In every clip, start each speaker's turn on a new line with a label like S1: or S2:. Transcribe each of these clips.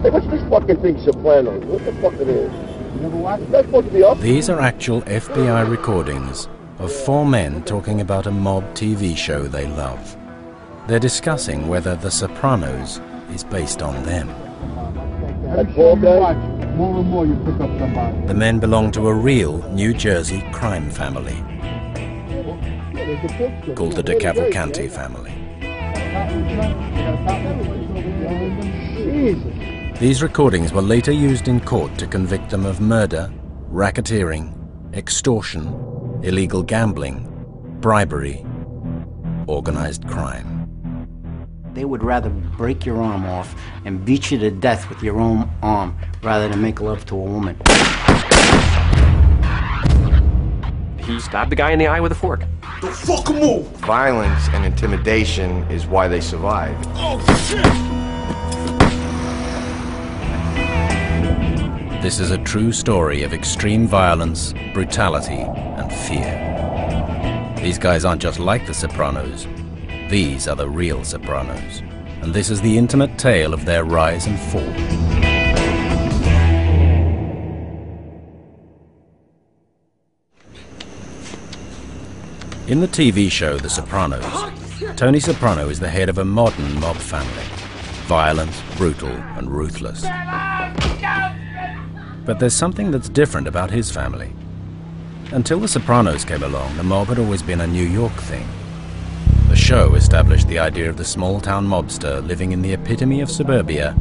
S1: Hey, what's this fucking thing, Sopranos? What the fuck it is? You never watched it? That's supposed to be up.
S2: These are actual FBI recordings of 4 men talking about a mob TV show they love. They're discussing whether The Sopranos is based on them.
S1: That ball guy?
S3: More and more you pick up somebody.
S2: The men belong to a real New Jersey crime family called the DeCavalcanti family. These recordings were later used in court to convict them of murder, racketeering, extortion, illegal gambling, bribery, organized crime.
S4: They would rather break your arm off and beat you to death with your own arm rather than make love to a woman.
S5: He stabbed the guy in the eye with a fork.
S6: Don't fucking move!
S7: Violence and intimidation is why they survive.
S6: Oh, shit!
S2: This is a true story of extreme violence, brutality, and fear. These guys aren't just like the Sopranos. These are the real Sopranos. And this is the intimate tale of their rise and fall. In the TV show The Sopranos, Tony Soprano is the head of a modern mob family. Violent, brutal, and ruthless. But there's something that's different about his family. Until The Sopranos came along, the mob had always been a New York thing. The show established the idea of the small-town mobster living in the epitome of suburbia,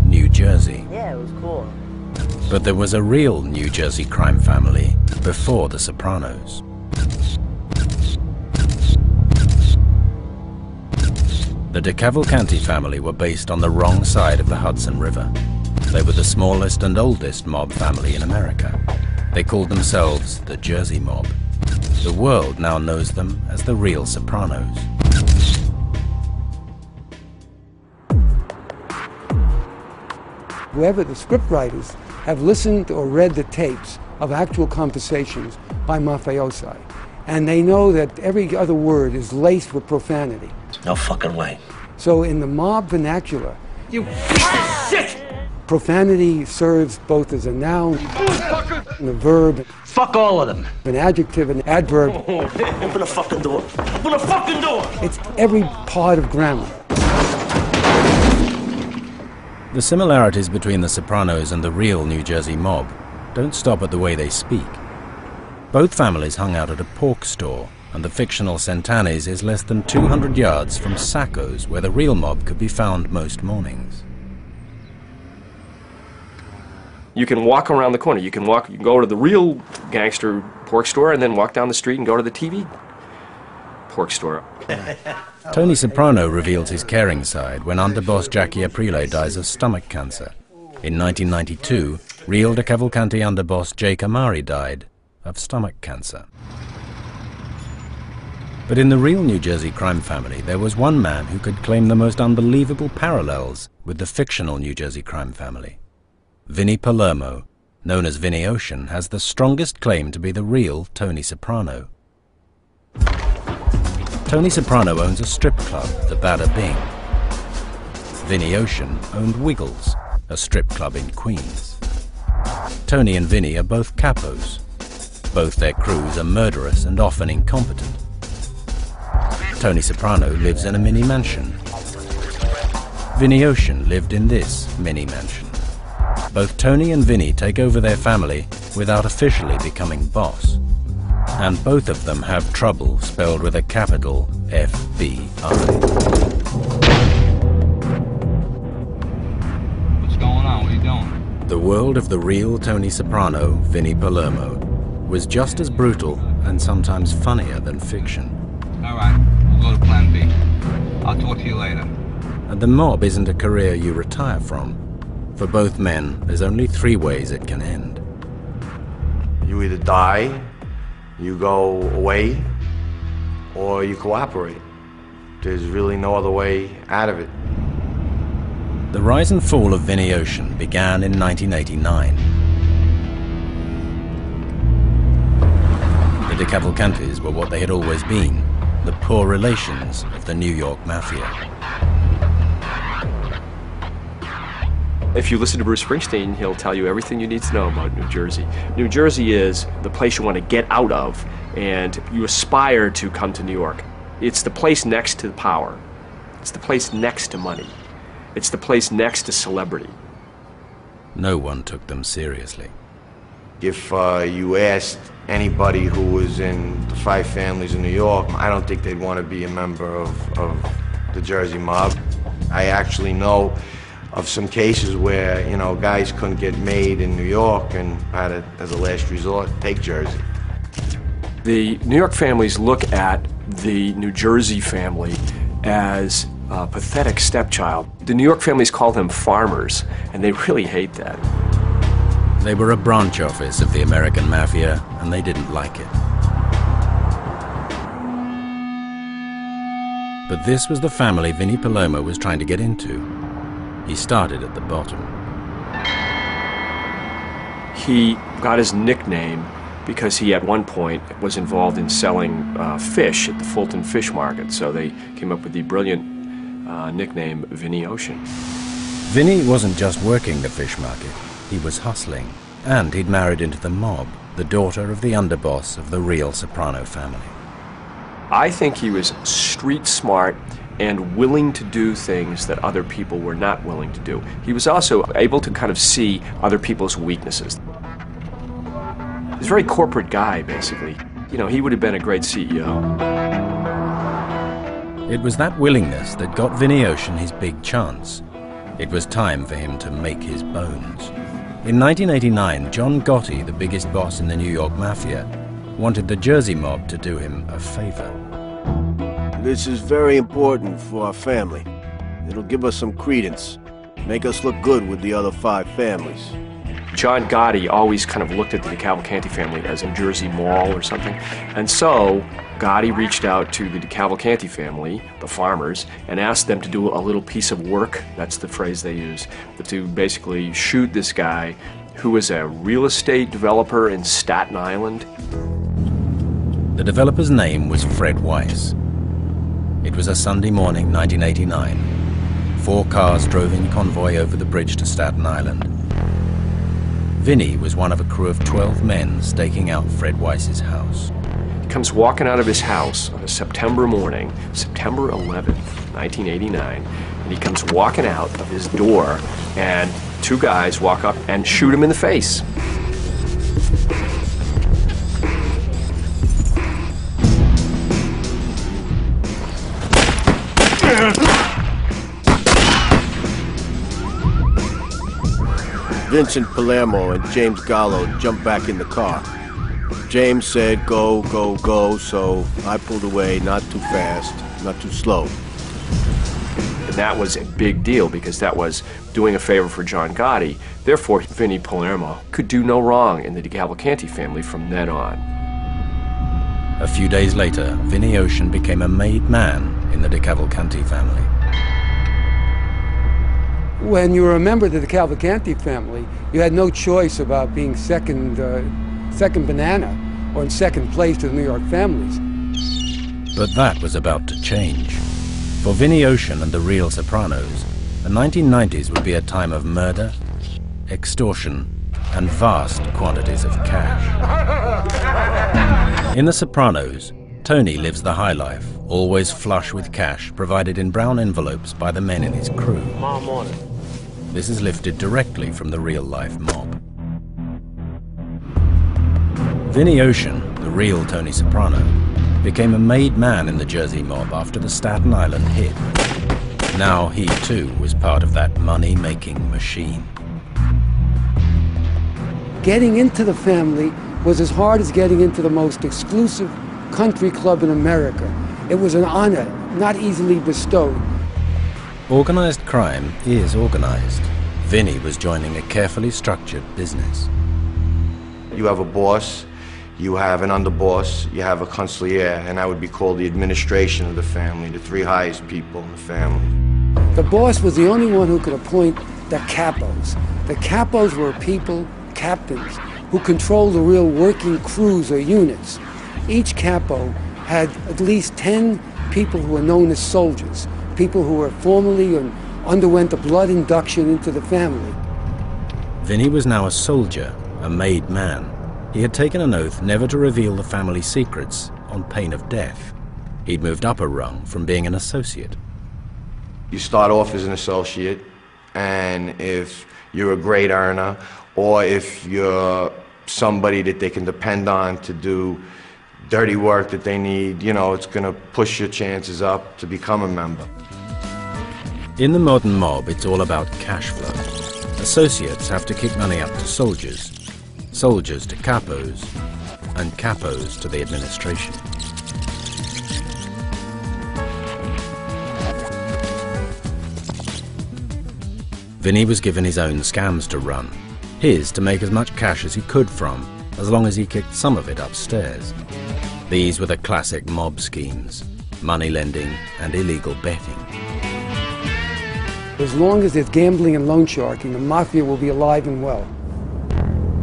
S2: New Jersey.
S8: Yeah, it was cool.
S2: But there was a real New Jersey crime family before The Sopranos. The DeCavalcanti family were based on the wrong side of the Hudson River. They were the smallest and oldest mob family in America. They called themselves the Jersey Mob. The world now knows them as the Real Sopranos.
S9: Whoever the scriptwriters have listened or read the tapes of actual conversations by mafiosi, and they know that every other word is laced with profanity.
S6: No fucking way.
S9: So in the mob vernacular,
S6: You piece of shit!
S9: profanity serves both as a noun and a verb,
S6: Fuck all of them.
S9: an adjective, an adverb.
S6: Open the fucking door. Open the fucking door!
S9: It's every part of grammar.
S2: The similarities between the Sopranos and the real New Jersey mob don't stop at the way they speak. Both families hung out at a pork store, and the fictional Centani's is less than 200 yards from Sacco's, where the real mob could be found most mornings.
S5: You can walk around the corner. You can go to the real gangster pork store and then walk down the street and go to the TV pork store.
S2: Tony Soprano reveals his caring side when underboss Jackie Aprile dies of stomach cancer. In 1992, real DeCavalcanti underboss Jake Amari died of stomach cancer. But in the real New Jersey crime family, there was one man who could claim the most unbelievable parallels with the fictional New Jersey crime family. Vinnie Palermo, known as Vinnie Ocean, has the strongest claim to be the real Tony Soprano. Tony Soprano owns a strip club, the Bada Bing. Vinnie Ocean owned Wiggles, a strip club in Queens. Tony and Vinnie are both capos. Both their crews are murderous and often incompetent. Tony Soprano lives in a mini mansion. Vinnie Ocean lived in this mini mansion. Both Tony and Vinnie take over their family without officially becoming boss. And both of them have trouble spelled with a capital FBI.
S3: What's going on? What are you doing?
S2: The world of the real Tony Soprano, Vinnie Palermo, was just as brutal and sometimes funnier than fiction.
S3: All right, we'll go to plan B. I'll talk to you later.
S2: And the mob isn't a career you retire from. For both men, there's only 3 ways it can end.
S7: You either die, you go away, or you cooperate. There's really no other way out of it.
S2: The rise and fall of Vinnie Ocean began in 1989. The DeCavalcantis were what they had always been, the poor relations of the New York Mafia.
S5: If you listen to Bruce Springsteen, he'll tell you everything you need to know about New Jersey. New Jersey is the place you want to get out of, and you aspire to come to New York. It's the place next to power. It's the place next to money. It's the place next to celebrity.
S2: No one took them seriously.
S7: If you asked anybody who was in the 5 families in New York, I don't think they'd want to be a member of the Jersey mob. I actually know of some cases where, you know, guys couldn't get made in New York and had to, as a last resort, take Jersey.
S5: The New York families look at the New Jersey family as a pathetic stepchild. The New York families call them farmers, and they really hate that.
S2: They were a branch office of the American Mafia, and they didn't like it. But this was the family Vinnie Palermo was trying to get into. He started at the bottom.
S5: He got his nickname because he at one point was involved in selling fish at the Fulton Fish Market, so they came up with the brilliant nickname Vinnie Ocean.
S2: Vinnie wasn't just working the fish market, he was hustling, and he'd married into the mob, the daughter of the underboss of the Real Soprano family.
S5: I think he was street smart and willing to do things that other people were not willing to do. He was also able to kind of see other people's weaknesses. He's a very corporate guy, basically. You know, he would have been a great CEO.
S2: It was that willingness that got Vinnie Ocean his big chance. It was time for him to make his bones. In 1989, John Gotti, the biggest boss in the New York Mafia, wanted the Jersey mob to do him a favor.
S1: This is very important for our family. It'll give us some credence, make us look good with the other 5 families.
S5: John Gotti always kind of looked at the DeCavalcanti family as a Jersey mall or something. And so Gotti reached out to the DeCavalcanti family, the farmers, and asked them to do a little piece of work, that's the phrase they use, to basically shoot this guy who was a real estate developer in Staten Island.
S2: The developer's name was Fred Weiss. It was a Sunday morning, 1989. 4 cars drove in convoy over the bridge to Staten Island. Vinnie was one of a crew of 12 men staking out Fred Weiss's house.
S5: He comes walking out of his house on a September morning, September 11th, 1989, and he comes walking out of his door, and 2 guys walk up and shoot him in the face.
S1: Vincent Palermo and James Gallo jumped back in the car. James said, go, go, go, so I pulled away, not too fast, not too slow.
S5: And that was a big deal because that was doing a favor for John Gotti. Therefore, Vinnie Palermo could do no wrong in the DeCavalcanti family from then on.
S2: A few days later, Vinnie Ocean became a made man in the DeCavalcanti family.
S9: When you were a member of the Cavalcanti family, you had no choice about being second banana or in second place to the New York families.
S2: But that was about to change. For Vinnie Ocean and the Real Sopranos, the 1990s would be a time of murder, extortion, and vast quantities of cash. In The Sopranos, Tony lives the high life, always flush with cash provided in brown envelopes by the men in his crew.
S6: Tomorrow morning.
S2: This is lifted directly from the real-life mob. Vinnie Ocean, the real Tony Soprano, became a made man in the Jersey mob after the Staten Island hit. Now he, too, was part of that money-making machine.
S9: Getting into the family was as hard as getting into the most exclusive country club in America. It was an honor, not easily bestowed.
S2: Organized crime is organized. Vinnie was joining a carefully structured business.
S7: You have a boss, you have an underboss, you have a consigliere, and that would be called the administration of the family, the 3 highest people in the family.
S9: The boss was the only one who could appoint the capos. The capos were people, captains, who controlled the real working crews or units. Each capo had at least 10 people who were known as soldiers, people who were formerly and underwent a blood induction into the family.
S2: Vinny was now a soldier, a made man. He had taken an oath never to reveal the family secrets on pain of death. He'd moved up a rung from being an associate.
S7: You start off as an associate, and if you're a great earner, or if you're somebody that they can depend on to do dirty work that they need, you know, it's going to push your chances up to become a member.
S2: In the modern mob, it's all about cash flow. Associates have to kick money up to soldiers, soldiers to capos, and capos to the administration. Vinny was given his own scams to run, his to make as much cash as he could from, as long as he kicked some of it upstairs. These were the classic mob schemes: money lending and illegal betting.
S9: As long as there's gambling and loan sharking, the mafia will be alive and well.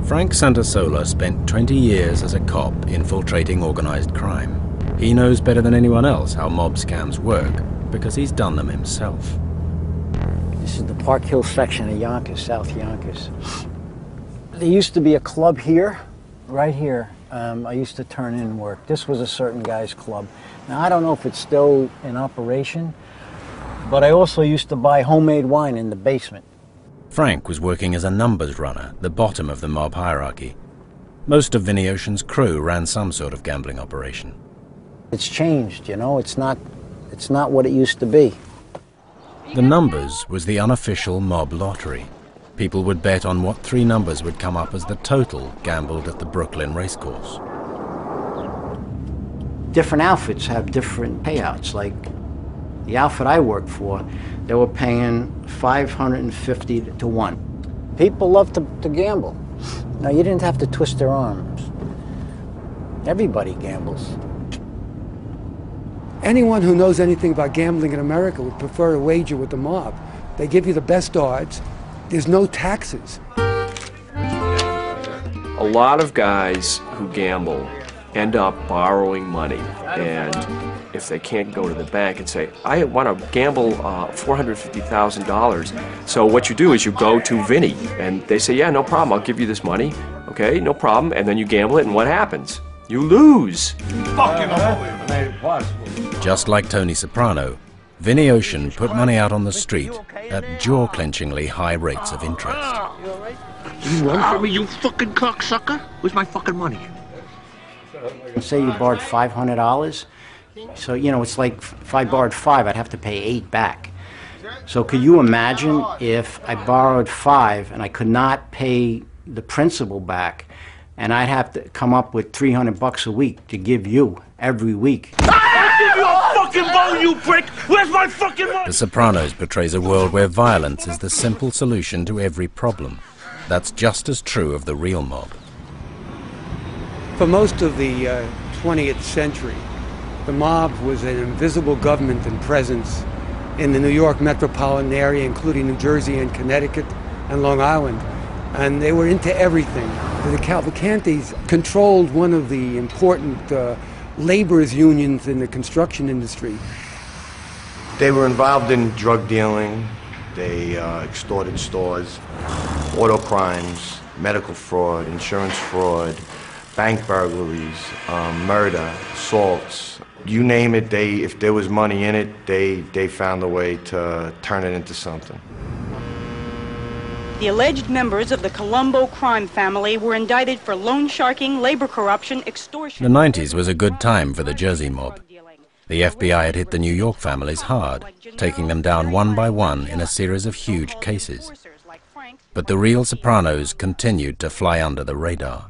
S2: Frank Santasola spent 20 years as a cop infiltrating organized crime. He knows better than anyone else how mob scams work, because he's done them himself.
S4: This is the Park Hill section of Yonkers, South Yonkers. There used to be a club here, right here. I used to turn in work. This was a certain guy's club. Now, I don't know if it's still in operation, but I also used to buy homemade wine in the basement.
S2: Frank was working as a numbers runner, the bottom of the mob hierarchy. Most of Vinny Ocean's crew ran some sort of gambling operation.
S4: It's changed, you know, it's not what it used to be.
S2: The numbers was the unofficial mob lottery. People would bet on what three numbers would come up as the total gambled at the Brooklyn racecourse.
S4: Different outfits have different payouts. Like the outfit I worked for, they were paying 550 to 1. People love to gamble. Now, you didn't have to twist their arms. Everybody gambles.
S9: Anyone who knows anything about gambling in America would prefer a wager with the mob. They give you the best odds. There's no taxes.
S5: A lot of guys who gamble end up borrowing money, and if they can't go to the bank and say, I want to gamble $450,000, so what you do is you go to Vinny, and they say, yeah, no problem, I'll give you this money. Okay, no problem, and then you gamble it, and what happens? You lose.
S2: Just like Tony Soprano, Vinny Ocean put money out on the street at jaw-clenchingly high rates of interest.
S6: You run for me, you fucking cocksucker? Where's my fucking money?
S4: Say you borrowed $500, so, you know, it's like if I borrowed 5, I'd have to pay 8 back. So could you imagine if I borrowed 5 and I could not pay the principal back, and I'd have to come up with $300 a week to give you every week?
S6: You prick! Where's my fucking money?
S2: The Sopranos portrays a world where violence is the simple solution to every problem. That's just as true of the real mob.
S9: For most of the 20th century, the mob was an invisible government and presence in the New York metropolitan area, including New Jersey and Connecticut and Long Island. And they were into everything. The Cavalcantis controlled one of the important laborers' unions in the construction industry.
S7: They were involved in drug dealing. They extorted stores, auto crimes, medical fraud, insurance fraud, bank burglaries, murder, assaults. You name it, if there was money in it, they found a way to turn it into something.
S8: The alleged members of the Colombo crime family were indicted for loan sharking, labor corruption, extortion...
S2: The 90s was a good time for the Jersey mob. The FBI had hit the New York families hard, taking them down one by one in a series of huge cases. But the Real Sopranos continued to fly under the radar.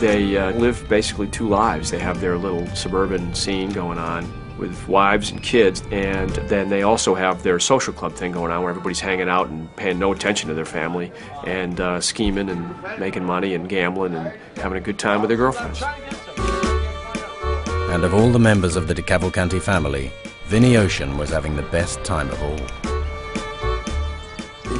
S5: They live basically two lives. They have their little suburban scene going on with wives and kids, and then they also have their social club thing going on where everybody's hanging out and paying no attention to their family and scheming and making money and gambling and having a good time with their girlfriends.
S2: And of all the members of the DeCavalcanti family, Vinny Ocean was having the best time of all.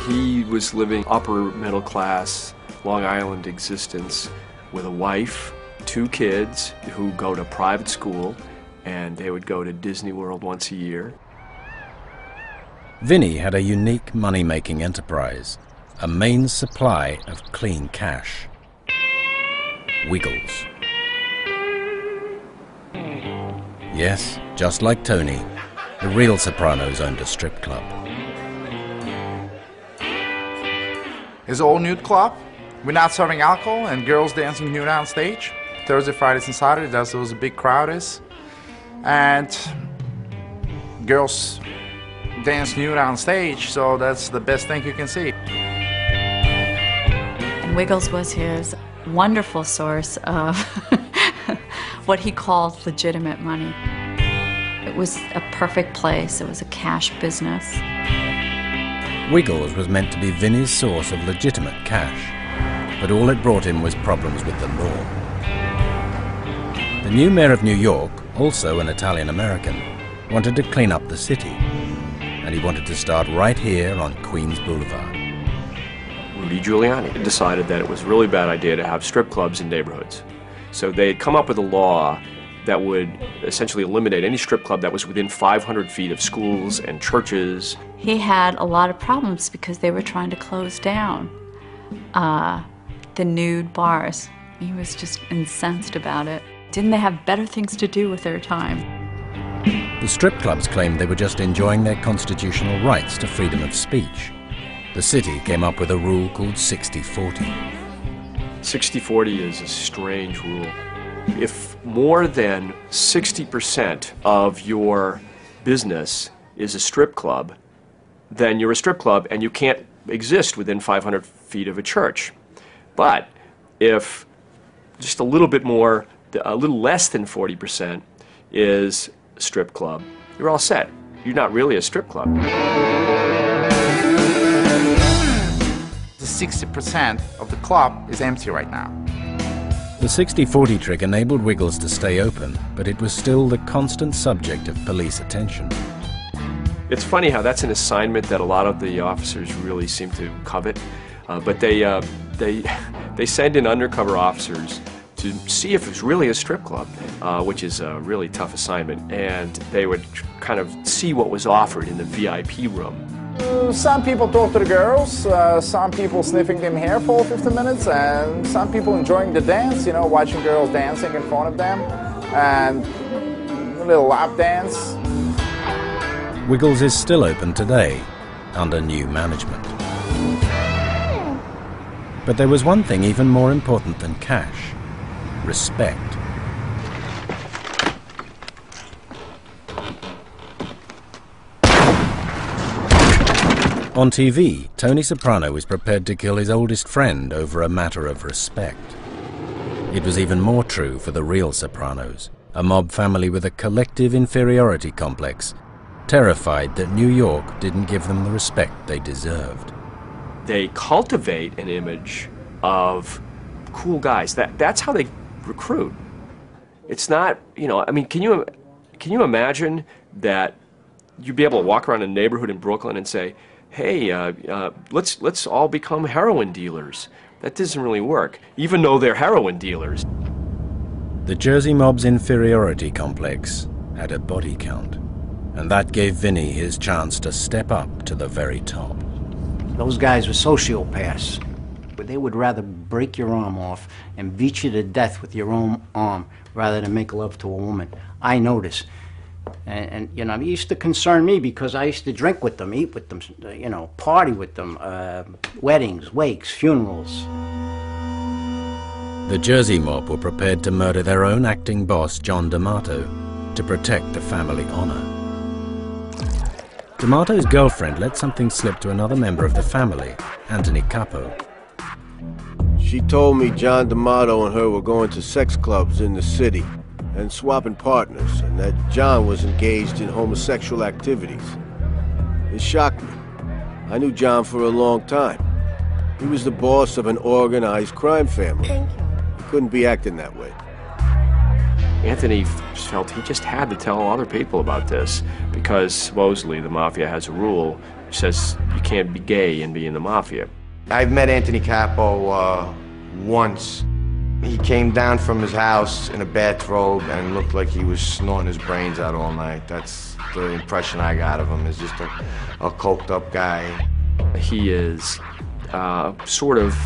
S5: He was living upper middle class, Long Island existence with a wife, 2 kids who go to private school, and they would go to Disney World once a year.
S2: Vinny had a unique money-making enterprise. a main supply of clean cash. Wiggles. Yes, just like Tony, the Real Sopranos owned a strip club.
S10: It's an all-nude club. We're not serving alcohol and girls dancing nude on stage. Thursday, Fridays, and Saturdays, that's where the big crowd is. And girls dance nude on stage, so that's the best thing you can see.
S11: And Wiggles was his wonderful source of what he called legitimate money. It was a perfect place. It was a cash business.
S2: Wiggles was meant to be Vinny's source of legitimate cash, but all it brought him was problems with the law. The new mayor of New York, also an Italian-American, wanted to clean up the city, and he wanted to start right here on Queens Boulevard.
S5: Rudy Giuliani decided that it was a really bad idea to have strip clubs in neighborhoods. So they had come up with a law that would essentially eliminate any strip club that was within 500 feet of schools and churches.
S11: He had a lot of problems because they were trying to close down the nude bars. He was just incensed about it. Didn't they have better things to do with their time?
S2: The strip clubs claimed they were just enjoying their constitutional rights to freedom of speech. The city came up with a rule called 60-40.
S5: 60-40 is a strange rule. If more than 60% of your business is a strip club, then you're a strip club and you can't exist within 500 feet of a church. But if just a little bit more, a little less than 40% is a strip club, you're all set. You're not really a strip club.
S10: The 60% of the club is empty right now.
S2: The 60-40 trick enabled Wiggles to stay open, but it was still the constant subject of police attention.
S5: It's funny how that's an assignment that a lot of the officers really seem to covet, but they send in undercover officers to see if it's really a strip club, which is a really tough assignment, and they would kind of see what was offered in the VIP room.
S12: Some people talk to the girls, some people sniffing them hair for 15 minutes, and some people enjoying the dance, you know, watching girls dancing in front of them, and a little lap dance.
S2: Wiggles is still open today, under new management. But there was one thing even more important than cash: respect. On TV, Tony Soprano was prepared to kill his oldest friend over a matter of respect. It was even more true for the Real Sopranos, a mob family with a collective inferiority complex, terrified that New York didn't give them the respect they deserved.
S5: They cultivate an image of cool guys. That's how they recruit. It's not, you know, I mean, can you imagine that you'd be able to walk around a neighborhood in Brooklyn and say, hey, let's all become heroin dealers? That doesn't really work, even though they're heroin dealers.
S2: The Jersey mob's inferiority complex had a body count, and that gave Vinny his chance to step up to the very top.
S4: Those guys were sociopaths. They would rather break your arm off and beat you to death with your own arm rather than make love to a woman. I noticed. And you know, it used to concern me because I used to drink with them, eat with them, you know, party with them, weddings, wakes, funerals.
S2: The Jersey mob were prepared to murder their own acting boss, John D'Amato, to protect the family honor. D'Amato's girlfriend let something slip to another member of the family, Anthony Capo.
S1: She told me John D'Amato and her were going to sex clubs in the city and swapping partners, and that John was engaged in homosexual activities. It shocked me. I knew John for a long time. He was the boss of an organized crime family. He couldn't be acting that way.
S5: Anthony felt he just had to tell other people about this because supposedly the mafia has a rule which says you can't be gay and be in the mafia.
S7: I've met Anthony Capo once. He came down from his house in a bathrobe and looked like he was snorting his brains out all night. That's the impression I got of him, is just a coked up guy.
S5: He is sort of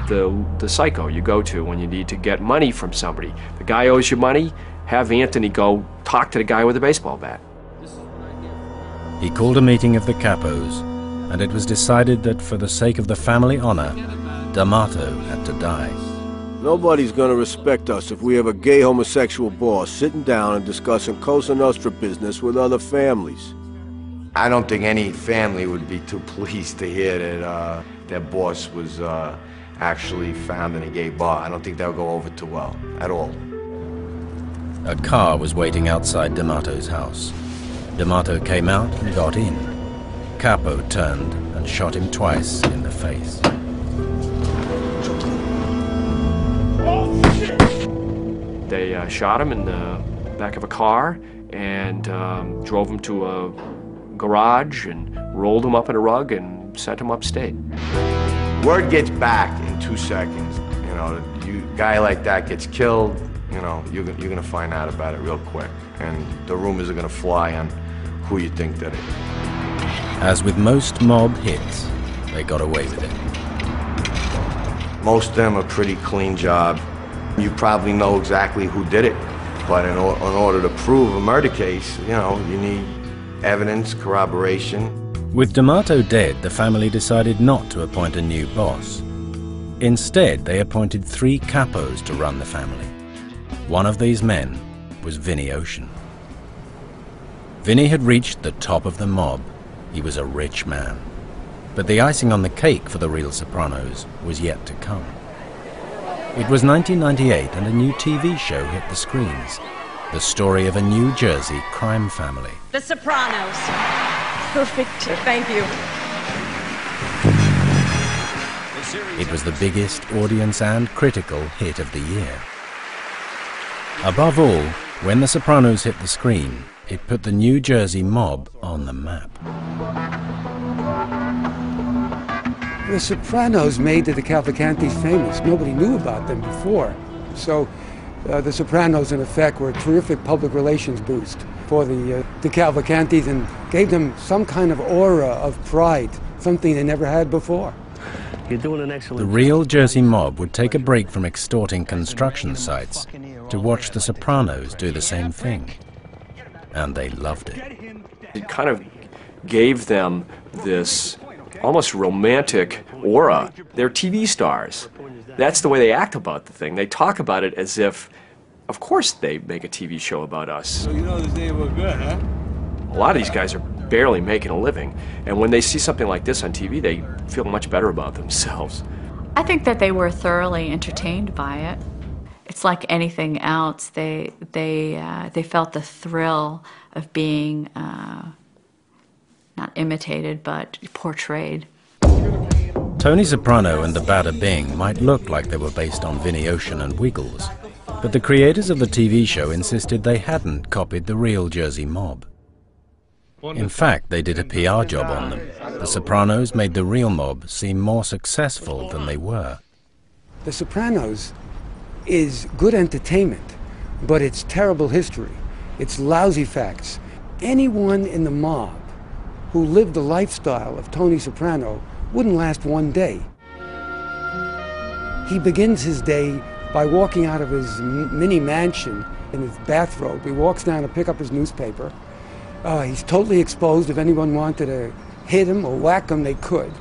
S5: the psycho you go to when you need to get money from somebody. The guy owes you money, have Anthony go talk to the guy with the baseball bat.
S2: He called a meeting of the capos, and it was decided that for the sake of the family honor, D'Amato had to die.
S1: Nobody's gonna respect us if we have a gay homosexual boss sitting down and discussing Cosa Nostra business with other families.
S7: I don't think any family would be too pleased to hear that their boss was actually found in a gay bar. I don't think that would go over too well, at all.
S2: A car was waiting outside D'Amato's house. D'Amato came out and got in. Capo turned and shot him twice in the face.
S5: They shot him in the back of a car and drove him to a garage and rolled him up in a rug and sent him upstate.
S7: Word gets back in 2 seconds. You know, a guy like that gets killed, you know, you're gonna find out about it real quick. And the rumors are gonna fly on who you think did it.
S2: As with most mob hits, they got away with it.
S7: Most of them are pretty clean job. You probably know exactly who did it, but in order to prove a murder case, you know, you need evidence, corroboration.
S2: With D'Amato dead, the family decided not to appoint a new boss. Instead, they appointed 3 capos to run the family. One of these men was Vinny Ocean. Vinny had reached the top of the mob. He was a rich man. But the icing on the cake for the Real Sopranos was yet to come. It was 1998 and a new TV show hit the screens. The story of a New Jersey crime family.
S13: The Sopranos. Perfect, thank you.
S2: It was the biggest audience and critical hit of the year. Above all, when The Sopranos hit the screen, it put the New Jersey mob on the map.
S9: The Sopranos made the Cavalcantis famous. Nobody knew about them before. So the Sopranos, in effect, were a terrific public relations boost for the Cavalcantis and gave them some kind of aura of pride, something they never had before.
S14: You're doing an excellent
S2: The Real Jersey mob would take a break from extorting construction sites to watch The Sopranos do the same thing. And they loved it.
S5: It kind of gave them this almost romantic aura. They're TV stars. That's the way they act about the thing. They talk about it as if, of course they make a TV show about us.
S15: So you know this name was good, huh?
S5: A lot of these guys are barely making a living, and when they see something like this on TV, they feel much better about themselves.
S11: I think that they were thoroughly entertained by it. It's like anything else. They felt the thrill of being not imitated, but portrayed.
S2: Tony Soprano and the Bada Bing might look like they were based on Vinny Ocean and Wiggles, but the creators of the TV show insisted they hadn't copied the Real Jersey mob. In fact, they did a PR job on them. The Sopranos made the real mob seem more successful than they were.
S9: The Sopranos is good entertainment, but it's terrible history. It's lousy facts. Anyone in the mob who lived the lifestyle of Tony Soprano wouldn't last one day. He begins his day by walking out of his mini mansion in his bathrobe. He walks down to pick up his newspaper. He's totally exposed. If anyone wanted to hit him or whack him, they could.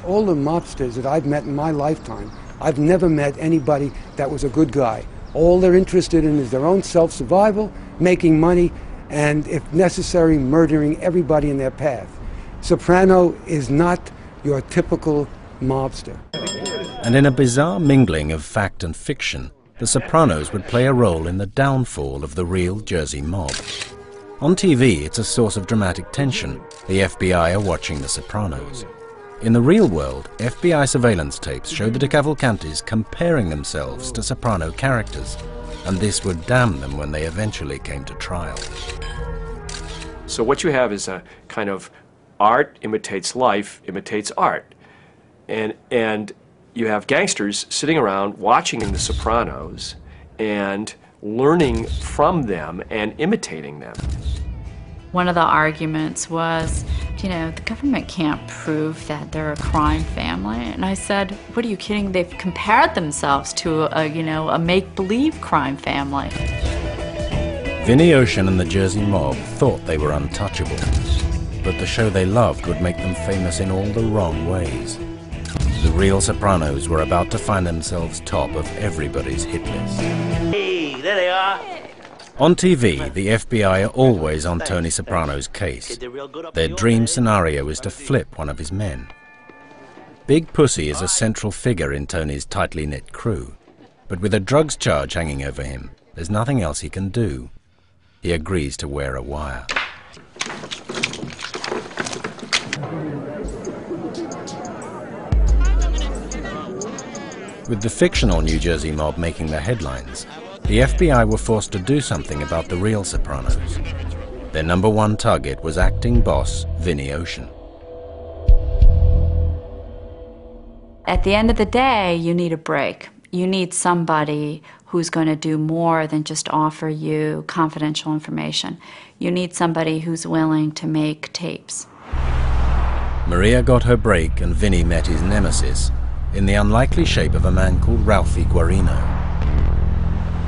S9: All the mobsters that I've met in my lifetime, I've never met anybody that was a good guy. All they're interested in is their own self-survival, making money, and if necessary, murdering everybody in their path. Soprano is not your typical mobster.
S2: And in a bizarre mingling of fact and fiction, the Sopranos would play a role in the downfall of the Real Jersey mob. On TV, it's a source of dramatic tension. The FBI are watching the Sopranos. In the real world, FBI surveillance tapes showed the Cavalcantis comparing themselves to Soprano characters, and this would damn them when they eventually came to trial.
S5: So what you have is a kind of art imitates life, imitates art. And you have gangsters sitting around watching The Sopranos and learning from them and imitating them.
S11: One of the arguments was, you know, the government can't prove that they're a crime family. And I said, what are you kidding? They've compared themselves to a make-believe crime family.
S2: Vinnie Ocean and the Jersey Mob thought they were untouchable, but the show they loved would make them famous in all the wrong ways. The Real Sopranos were about to find themselves top of everybody's hit list.
S6: Hey, there they are.
S2: On TV, the FBI are always on Tony Soprano's case. Their dream scenario is to flip one of his men. Big Pussy is a central figure in Tony's tightly knit crew, but with a drugs charge hanging over him, there's nothing else he can do. He agrees to wear a wire. With the fictional New Jersey mob making the headlines, the FBI were forced to do something about the real Sopranos. Their #1 target was acting boss Vinnie Ocean.
S11: At the end of the day, you need a break. You need somebody who's going to do more than just offer you confidential information. You need somebody who's willing to make tapes.
S2: Maria got her break and Vinnie met his nemesis in the unlikely shape of a man called Ralphie Guarino.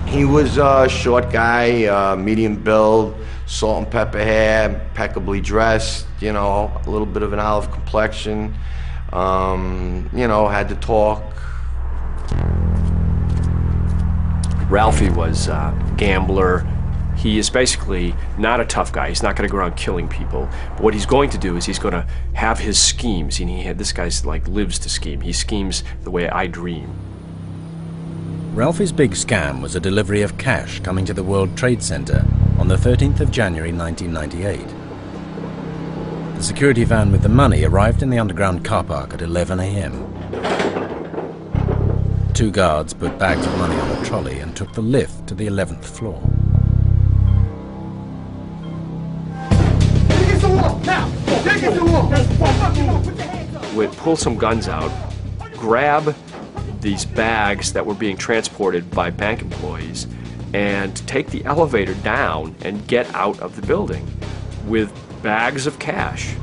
S7: He was a short guy, medium build, salt and pepper hair, impeccably dressed, you know, a little bit of an olive complexion, you know, had to talk.
S5: Ralphie was a gambler. He is basically not a tough guy. He's not going to go around killing people. But what he's going to do is he's going to have his schemes. And this guy's like lives to scheme. He schemes the way I dream.
S2: Ralphie's big scam was a delivery of cash coming to the World Trade Center on the 13th of January 1998. The security van with the money arrived in the underground car park at 11 a.m. 2 guards put bags of money on a trolley and took the lift to the 11th floor.
S5: Would pull some guns out, grab these bags that were being transported by bank employees, and take the elevator down and get out of the building with bags of cash.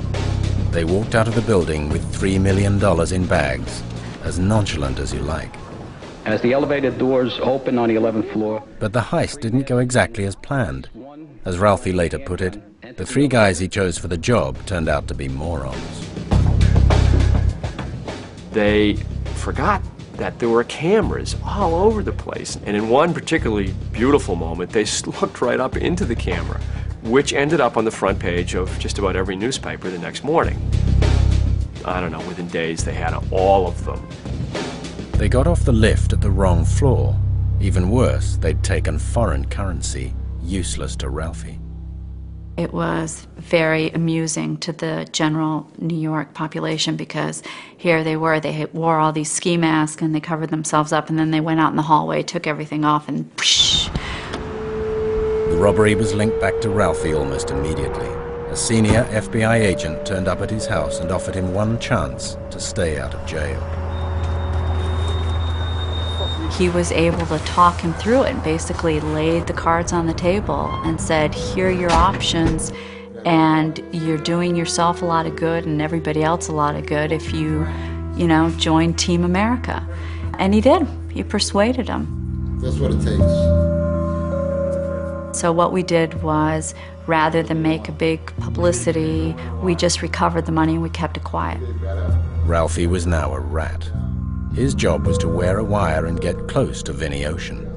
S2: They walked out of the building with $3 million in bags, as nonchalant as you like.
S14: As the elevator doors opened on the 11th floor.
S2: But the heist didn't go exactly as planned. As Ralphie later put it, the 3 guys he chose for the job turned out to be morons.
S5: They forgot that there were cameras all over the place. And in one particularly beautiful moment, they looked right up into the camera, which ended up on the front page of just about every newspaper the next morning. I don't know, within days they had all of them.
S2: They got off the lift at the wrong floor. Even worse, they'd taken foreign currency, useless to Ralphie.
S11: It was very amusing to the general New York population because here they were, they wore all these ski masks and they covered themselves up, and then they went out in the hallway, took everything off, and whoosh.
S2: The robbery was linked back to Ralphie almost immediately. A senior FBI agent turned up at his house and offered him one chance to stay out of jail.
S11: He was able to talk him through it and basically laid the cards on the table and said, here are your options, and you're doing yourself a lot of good and everybody else a lot of good if you join Team America. And he did. He persuaded him.
S16: That's what it takes.
S11: So what we did was, rather than make a big publicity, we just recovered the money and we kept it quiet.
S2: Ralphie was now a rat. His job was to wear a wire and get close to Vinnie Ocean.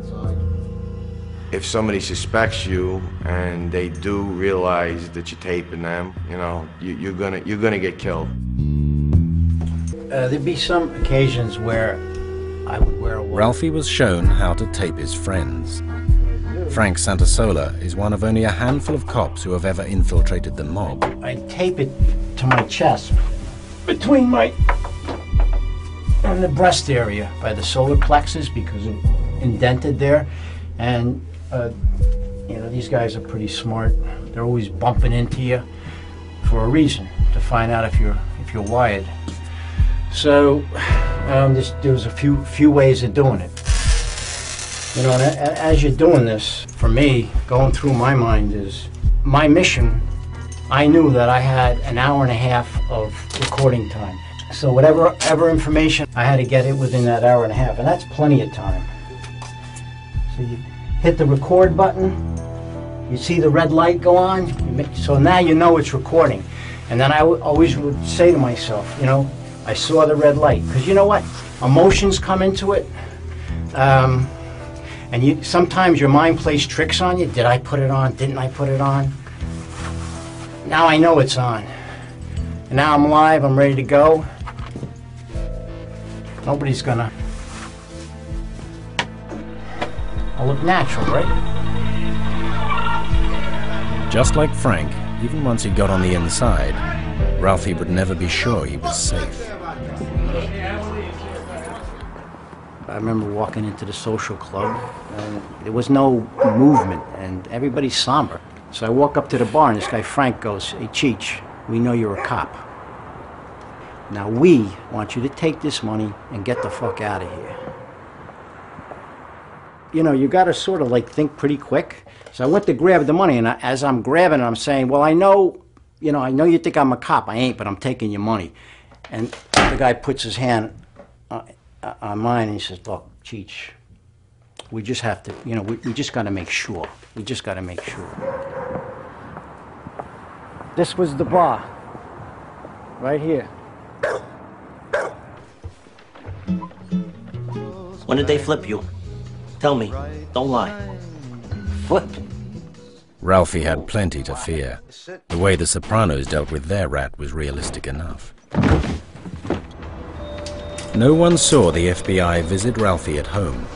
S7: If somebody suspects you and they do realize that you're taping them, you know, you're gonna get killed.
S4: There'd be some occasions where I would wear a wire.
S2: Ralphie was shown how to tape his friends. Frank Santasola is one of only a handful of cops who have ever infiltrated the mob.
S4: I tape it to my chest, between my and the breast area by the solar plexus, because it's indented there. And these guys are pretty smart. They're always bumping into you for a reason, to find out if you're wired. So there was a few ways of doing it. You know, and as you're doing this, for me, going through my mind is, my mission I knew that I had an hour and a half of recording time. So whatever information, I had to get it within that hour and a half, and that's plenty of time. So you hit the record button, you see the red light go on, so now you know it's recording. And then I always would say to myself, you know, I saw the red light. Because you know what? Emotions come into it. And sometimes your mind plays tricks on you. Did I put it on? Didn't I put it on? Now I know it's on. And now I'm live, I'm ready to go. Nobody's gonna... I'll look natural, right?
S2: Just like Frank, even once he got on the inside, Ralphie would never be sure he was safe.
S4: I remember walking into the social club, and there was no movement, and everybody's somber. So I walk up to the bar, and this guy Frank goes, "Hey, Cheech, we know you're a cop. Now we want you to take this money and get the fuck out of here." You know, you got to sort of like think pretty quick. So I went to grab the money, and as I'm grabbing it, I'm saying, "Well, I know you think I'm a cop. I ain't, but I'm taking your money." And the guy puts his hand on mine, and he says, "Look, Cheech, we just have to, you know, we just got to make sure. We just got to make sure." This was the bar, right here.
S16: When did they flip you? Tell me. Don't lie. Flip.
S2: Ralphie had plenty to fear. The way the Sopranos dealt with their rat was realistic enough. No one saw the FBI visit Ralphie at home.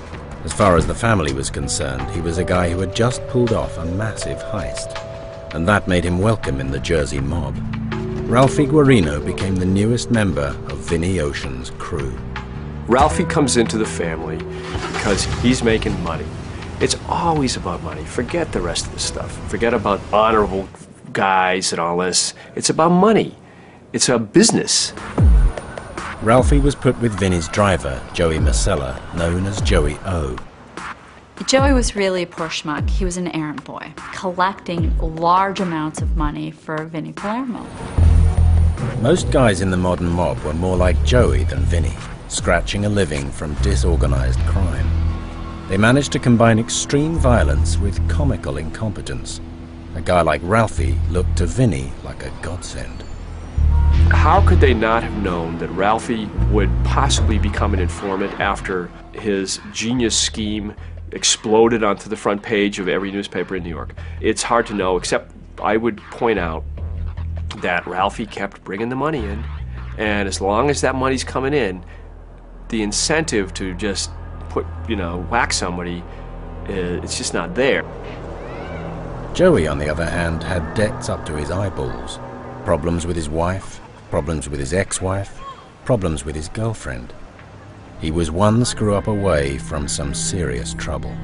S2: As far as the family was concerned, he was a guy who had just pulled off a massive heist, and that made him welcome in the Jersey mob. Ralphie Guarino became the newest member of Vinny Ocean's crew.
S5: Ralphie comes into the family because he's making money. It's always about money. Forget the rest of the stuff. Forget about honorable guys and all this. It's about money. It's a business.
S2: Ralphie was put with Vinny's driver, Joey Marcella, known as Joey O.
S11: Joey was really a poor schmuck. He was an errand boy, collecting large amounts of money for Vinny Palermo.
S2: Most guys in the modern mob were more like Joey than Vinny, scratching a living from disorganized crime. They managed to combine extreme violence with comical incompetence. A guy like Ralphie looked to Vinny like a godsend.
S5: How could they not have known that Ralphie would possibly become an informant after his genius scheme exploded onto the front page of every newspaper in New York? It's hard to know, except I would point out that Ralphie kept bringing the money in, and as long as that money's coming in, the incentive to just whack somebody, it's just not there.
S2: Joey, on the other hand, had debts up to his eyeballs. Problems with his wife, problems with his ex-wife, problems with his girlfriend. He was one screw-up away from some serious trouble.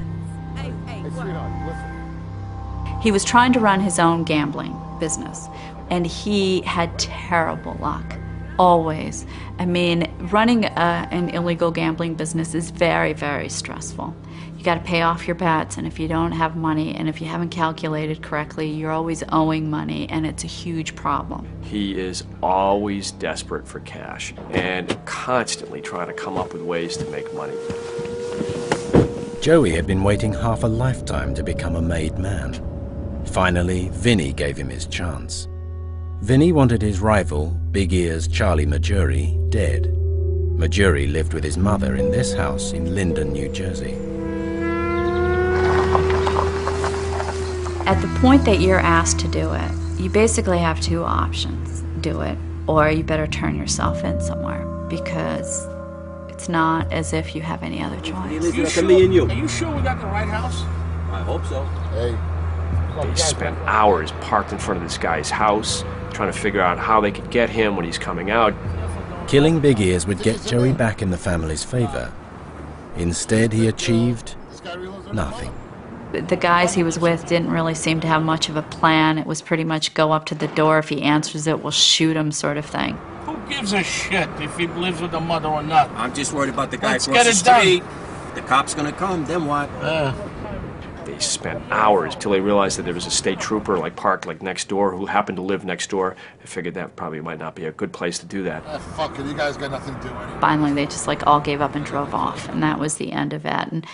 S11: He was trying to run his own gambling business, and he had terrible luck. Always. I mean, running an illegal gambling business is very, very stressful. You got to pay off your bets, and if you don't have money, and if you haven't calculated correctly, you're always owing money, and it's a huge problem.
S5: He is always desperate for cash and constantly trying to come up with ways to make money.
S2: Joey had been waiting half a lifetime to become a made man. Finally, Vinny gave him his chance. Vinny wanted his rival, Big Ear's Charlie Majuri, dead. Majuri lived with his mother in this house in Linden, New Jersey.
S11: At the point that you're asked to do it, you basically have two options. Do it, or you better turn yourself in somewhere, because it's not as if you have any other choice.
S6: Are you sure we got the right house?
S15: I hope so.
S6: Hey.
S5: They spent hours parked in front of this guy's house, trying to figure out how they could get him when he's coming out.
S2: Killing Big Ears would get Joey back in the family's favor. Instead, he achieved nothing.
S11: The guys he was with didn't really seem to have much of a plan. It was pretty much go up to the door. If he answers it, we'll shoot him sort of thing.
S6: Who gives a shit if he lives with the mother or not?
S15: I'm just worried about the guy
S6: Let's
S15: across
S6: get
S15: the
S6: it
S15: street. The cop's gonna come, then what?
S5: They spent hours till they realized that there was a state trooper parked next door who happened to live next door. They figured that probably might not be a good place to do that.
S17: Fuck it, you guys got nothing to do anyway.
S11: Finally, they just all gave up and drove off, and that was the end of it.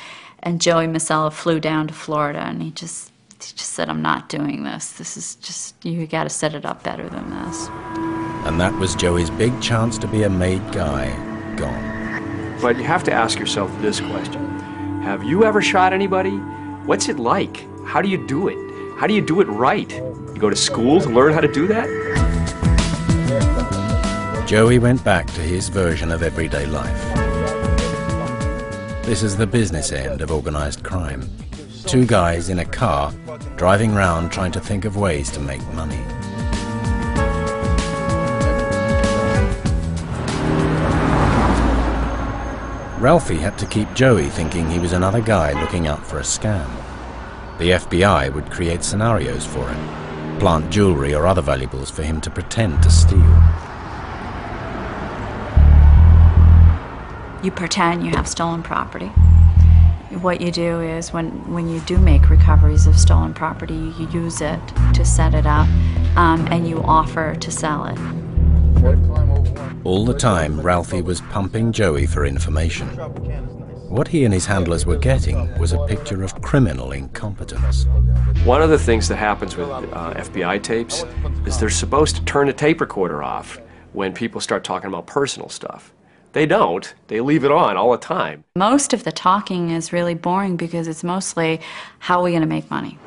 S11: And Joey Masella flew down to Florida, and he just said, "I'm not doing this. This is just, you got to set it up better than this."
S2: And that was Joey's big chance to be a made guy gone.
S5: But you have to ask yourself this question. Have you ever shot anybody? What's it like? How do you do it? How do you do it right? You go to school to learn how to do that?
S2: Joey went back to his version of everyday life. This is the business end of organized crime. Two guys in a car, driving round trying to think of ways to make money. Ralphie had to keep Joey thinking he was another guy looking out for a scam. The FBI would create scenarios for him, plant jewelry or other valuables for him to pretend to steal.
S11: You pretend you have stolen property. What you do is when you do make recoveries of stolen property, you use it to set it up, and you offer to sell it.
S2: All the time, Ralphie was pumping Joey for information. What he and his handlers were getting was a picture of criminal incompetence.
S5: One of the things that happens with FBI tapes is they're supposed to turn the tape recorder off when people start talking about personal stuff. They don't. They leave it on all the time.
S11: Most of the talking is really boring because it's mostly, how are we going to make money?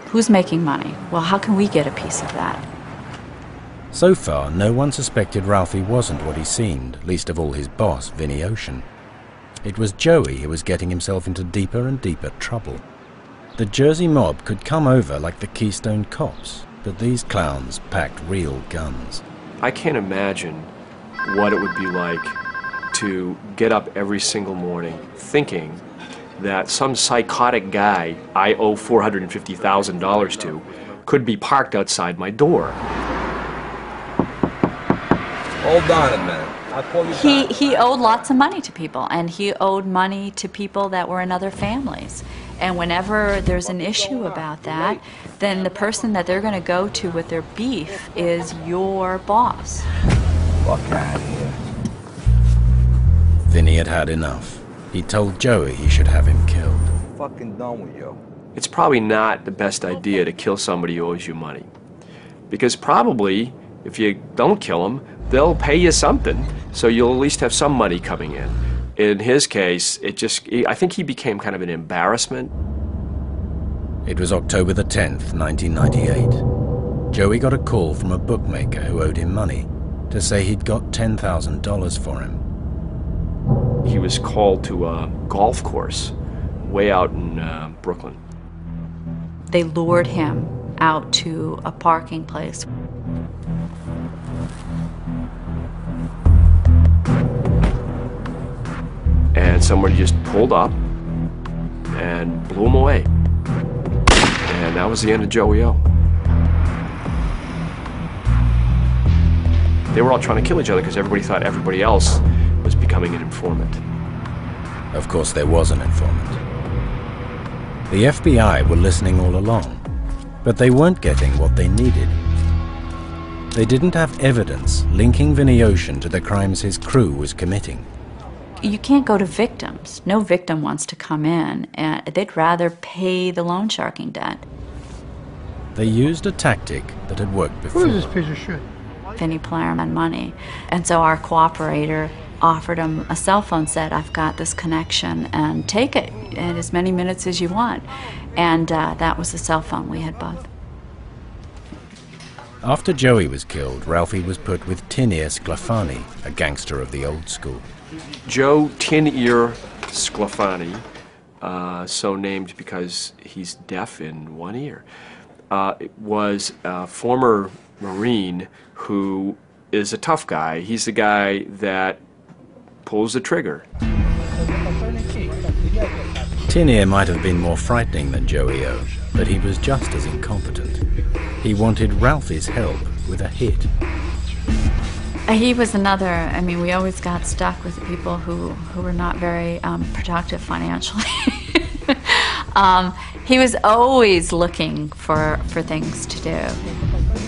S11: Who's making money? Well, how can we get a piece of that?
S2: So far, no one suspected Ralphie wasn't what he seemed, least of all his boss, Vinny Ocean. It was Joey who was getting himself into deeper and deeper trouble. The Jersey mob could come over like the Keystone Cops, but these clowns packed real guns.
S5: I can't imagine what it would be like to get up every single morning thinking that some psychotic guy I owe $450,000 to could be parked outside my door.
S18: Hold on a minute. I'll call you back.
S11: He owed lots of money to people, and he owed money to people that were in other families. And whenever there's an issue about that, then the person that they're going to go to with their beef is your boss.
S18: Fuck out of here.
S2: Vinny had had enough. He told Joey he should have him killed.
S18: Fucking done with you.
S5: It's probably not the best idea to kill somebody who owes you money. Because probably, if you don't kill them, they'll pay you something, so you'll at least have some money coming in. In his case, I think he became kind of an embarrassment.
S2: It was October the 10th, 1998. Joey got a call from a bookmaker who owed him money to say he'd got $10,000 for him.
S5: He was called to a golf course way out in Brooklyn.
S11: They lured him out to a parking place.
S5: And somebody just pulled up and blew him away. And that was the end of Joey O. They were all trying to kill each other because everybody thought everybody else was becoming an informant.
S2: Of course, there was an informant. The FBI were listening all along, but they weren't getting what they needed. They didn't have evidence linking Vinny Ocean to the crimes his crew was committing.
S11: You can't go to victims. No victim wants to come in, and they'd rather pay the loan sharking debt.
S2: They used a tactic that had worked before.
S17: Who is this piece of shit?
S11: Vinny Plowman money. And so our cooperator offered him a cell phone, said, "I've got this connection, and take it in as many minutes as you want." And that was the cell phone. We had both.
S2: After Joey was killed, Ralphie was put with Tin Ear Sclafani, a gangster of the old school.
S5: Joe Tin Ear Sclafani, so named because he's deaf in one ear, was a former Marine who is a tough guy. He's the guy that pulls the trigger.
S2: Tin Ear might have been more frightening than Joey O, but he was just as incompetent. He wanted Ralphie's help with a hit.
S11: He was another, I mean, we always got stuck with people who were not very productive financially. He was always looking for things to do.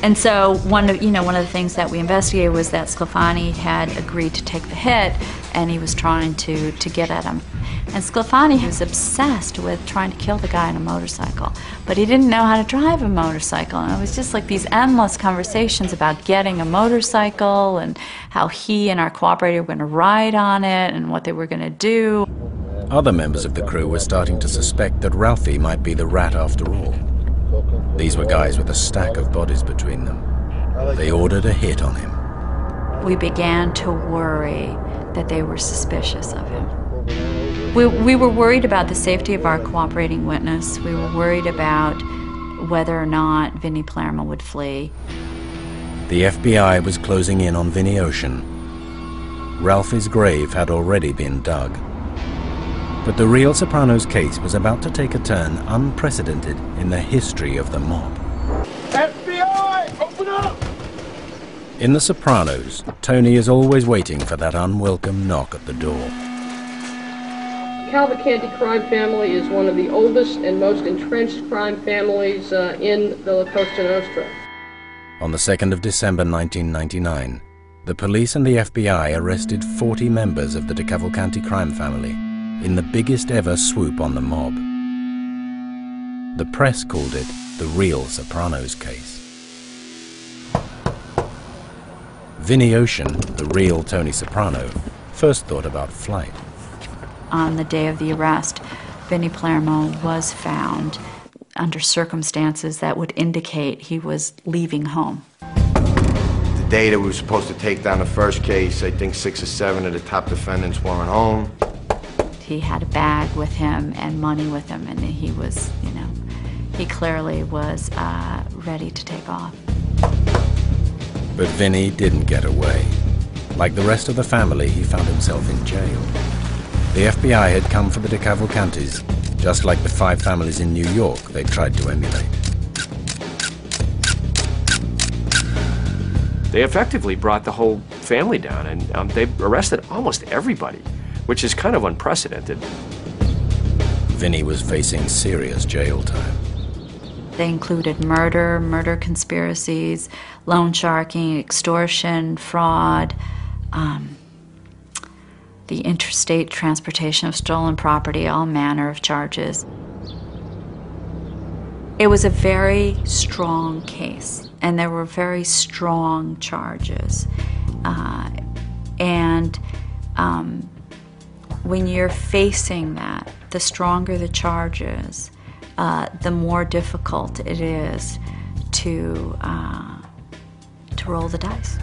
S11: And so one of the things that we investigated was that Sclafani had agreed to take the hit, and he was trying to get at him. And Sclafani was obsessed with trying to kill the guy on a motorcycle, but he didn't know how to drive a motorcycle. And it was just like these endless conversations about getting a motorcycle and how he and our cooperator were going to ride on it and what they were going to do.
S2: Other members of the crew were starting to suspect that Ralphie might be the rat after all. These were guys with a stack of bodies between them. They ordered a hit on him.
S11: We began to worry that they were suspicious of him. We were worried about the safety of our cooperating witness. We were worried about whether or not Vinnie Palermo would flee.
S2: The FBI was closing in on Vinnie Ocean. Ralphie's grave had already been dug. But the Real Sopranos case was about to take a turn unprecedented in the history of the mob.
S6: FBI, open up!
S2: In The Sopranos, Tony is always waiting for that unwelcome knock at the door.
S19: The Cavalcanti crime family is one of the oldest and most entrenched crime families in the La Costa Nostra.
S2: On the 2nd of December 1999, the police and the FBI arrested 40 members of the Cavalcanti crime family in the biggest ever swoop on the mob. The press called it the Real Sopranos case. Vinnie Ocean, the real Tony Soprano, first thought about flight.
S11: On the day of the arrest, Vinnie Palermo was found under circumstances that would indicate he was leaving home.
S7: The day that we were supposed to take down the first case, I think 6 or 7 of the top defendants weren't home.
S11: He had a bag with him and money with him, and he was, he clearly was ready to take off.
S2: But Vinnie didn't get away. Like the rest of the family, he found himself in jail. The FBI had come for the Cavalcantis, just like the 5 families in New York they tried to emulate.
S5: They effectively brought the whole family down, and they arrested almost everybody, which is kind of unprecedented.
S2: Vinnie was facing serious jail time.
S11: They included murder conspiracies, loan sharking, extortion, fraud, the interstate transportation of stolen property, all manner of charges. It was a very strong case, and there were very strong charges. When you're facing that, the stronger the charges, the more difficult it is to roll the dice.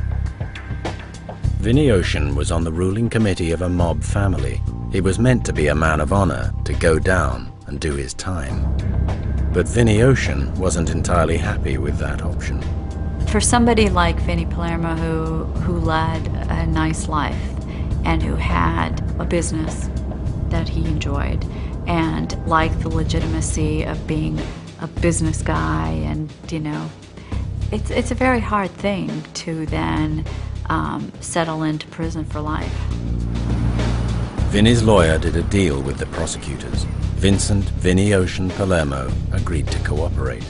S2: Vinnie Ocean was on the ruling committee of a mob family. He was meant to be a man of honor, to go down and do his time. But Vinnie Ocean wasn't entirely happy with that option.
S11: For somebody like Vinnie Palermo, who led a nice life and who had a business that he enjoyed and liked the legitimacy of being a business guy, and it's a very hard thing to then settle into prison for life.
S2: Vinnie's lawyer did a deal with the prosecutors. Vincent Vinnie Ocean Palermo agreed to cooperate.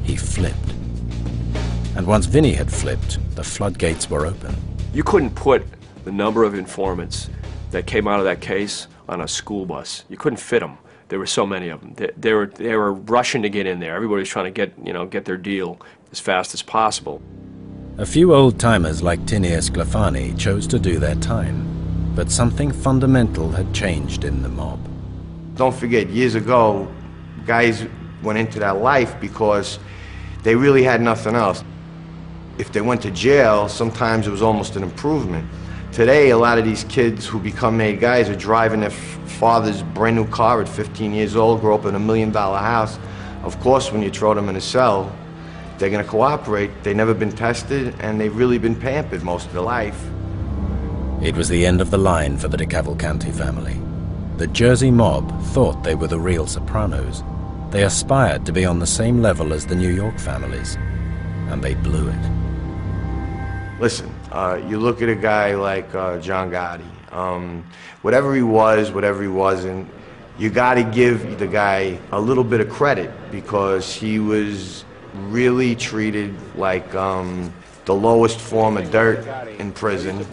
S2: He flipped. And once Vinnie had flipped, the floodgates were open.
S5: You couldn't put the number of informants that came out of that case on a school bus. You couldn't fit them. There were so many of them. They were rushing to get in there. Everybody was trying to get their deal as fast as possible.
S2: A few old-timers like Tini Sclafani chose to do their time, but something fundamental had changed in the mob.
S7: Don't forget, years ago, guys went into that life because they really had nothing else. If they went to jail, sometimes it was almost an improvement. Today, a lot of these kids who become made guys are driving their father's brand new car at 15 years old, grow up in $1 million house. Of course, when you throw them in a cell, they're gonna cooperate. They've never been tested, and they've really been pampered most of their life.
S2: It was the end of the line for the Cavalcanti family. The Jersey mob thought they were the Real Sopranos. They aspired to be on the same level as the New York families, and they blew it.
S7: Listen, you look at a guy like John Gotti. Whatever he was, whatever he wasn't, You got to give the guy a little bit of credit because he was really treated like the lowest form of dirt in prison,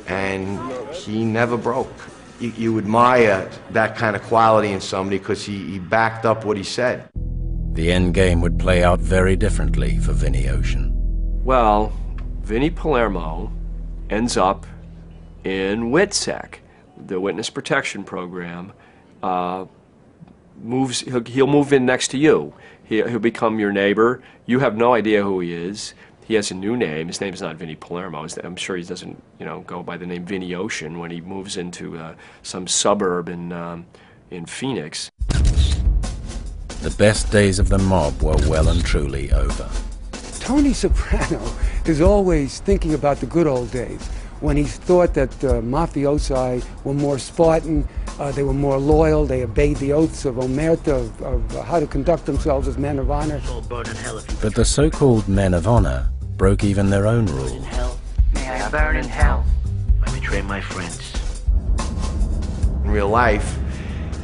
S7: and he never broke. You admire that kind of quality in somebody because he backed up what he said.
S2: The end game would play out very differently for Vinny Ocean.
S5: Well, Vinny Palermo ends up in WITSEC, the Witness Protection Program. He'll move in next to you. He'll become your neighbor. You have no idea who he is. He has a new name. His name is not Vinny Palermo. I'm sure he doesn't, go by the name Vinny Ocean when he moves into some suburb in Phoenix.
S2: The best days of the mob were well and truly over.
S9: Tony Soprano is always thinking about the good old days when he thought that mafiosi were more Spartan, they were more loyal, they obeyed the oaths of Omerta, of how to conduct themselves as men of honor.
S2: But the so-called men of honor broke even their own rules.
S6: May I burn in hell if I betray my friends.
S7: In real life,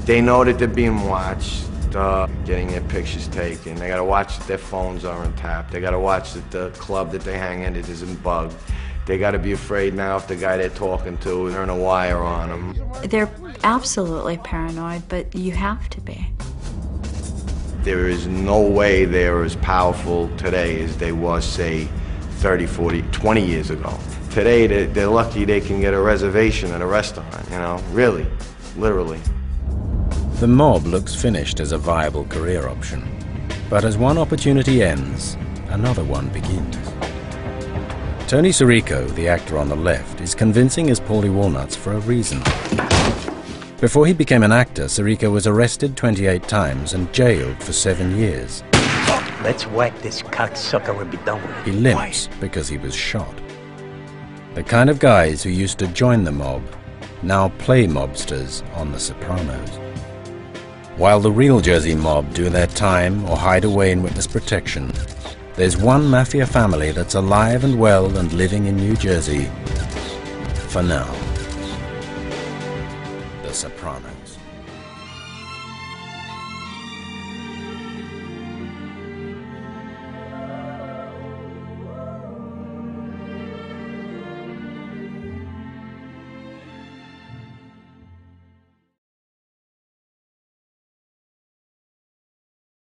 S7: they know that they're being watched, getting their pictures taken. They gotta watch that their phones are untapped. They gotta watch that the club that they hang in isn't bugged. They gotta be afraid now if the guy they're talking to is turning a wire on them.
S11: They're absolutely paranoid, but you have to be.
S7: There is no way they're as powerful today as they was, say, 30, 40, 20 years ago. Today, they're lucky they can get a reservation at a restaurant, really, literally.
S2: The mob looks finished as a viable career option, but as one opportunity ends, another one begins. Tony Sirico, the actor on the left, is convincing as Paulie Walnuts for a reason. Before he became an actor, Sirico was arrested 28 times and jailed for 7 years.
S6: Let's whack this cocksucker and be done with it.
S2: He limps because he was shot. The kind of guys who used to join the mob now play mobsters on The Sopranos. While the real Jersey mob do their time or hide away in witness protection, there's one mafia family that's alive and well and living in New Jersey for now.